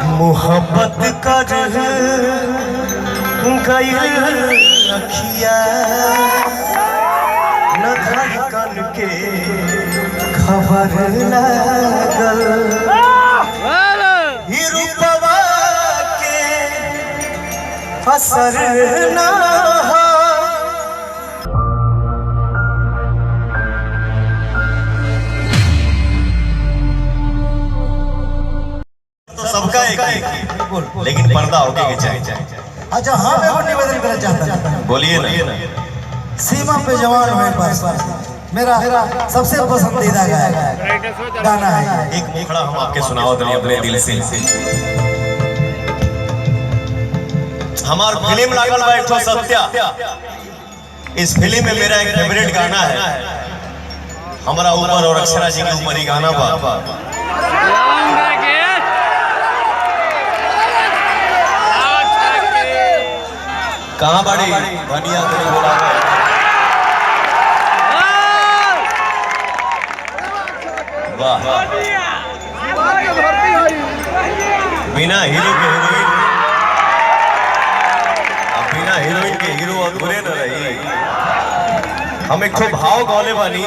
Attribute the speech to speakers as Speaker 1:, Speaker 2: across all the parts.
Speaker 1: मोहब्बत कर गई अखिया न धड़कन के खबर लागल ही रूपवा के असर ना हो। सबका एक लेकिन पर्दा होके के चाहिए।
Speaker 2: अच्छा हाँ मैं वो निवेदन करना चाहता हूँ।
Speaker 1: बोलिए ना।
Speaker 2: सीमा पे जवान हुए पास मेरा सबसे पसंदीदा गाना है।
Speaker 1: एक मुखड़ा हम आपके सुनाओ तो अपने दिल से। हमार फिल्म लागल बा एक ठो सत्या। इस फिल्म में मेरा एक फेवरेट गाना है हमारा ऊपर और अक्षरा जी के ऊपर ही गाना बा। कहाँ बड़ी धनिया बोला वाह बिना हीरो के हीरोइन बिना हीरोइन के हीरो अधूरे न रही। हम एक भाव गौले बानी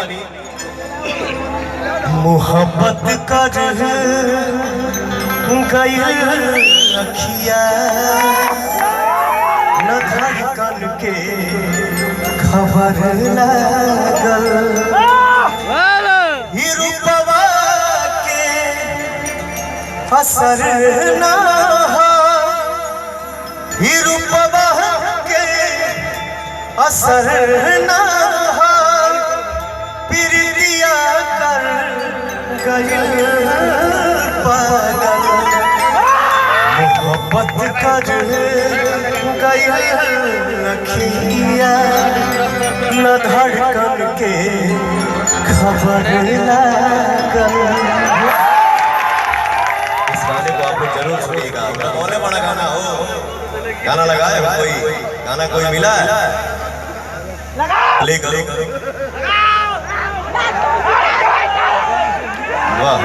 Speaker 1: मोहब्बत कर गई अखिया न धड़कन के खबर लागल ही रूपवा के असर ना हो। ही रूपवा के असर ना हो। प्रीतिया कर गई पागल मोहब्बत कर गई अखिया न धड़कन के खबर लागल। इस गाने को आप लोग जरूर सुनिएगा। बोले बड़ा गाना हो गाना लगाए कोई गाना कोई मिला है प्ले करो। वाह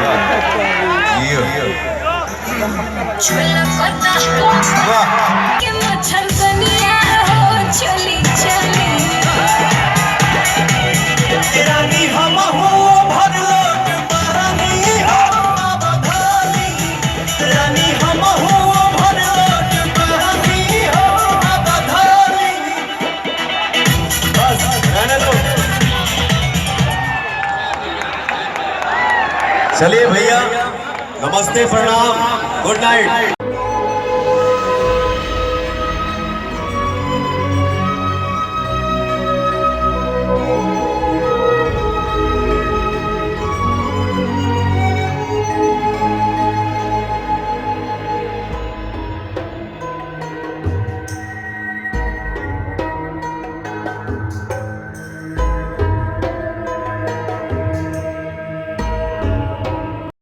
Speaker 1: चलिए भैया नमस्ते प्रणाम गुड नाइट।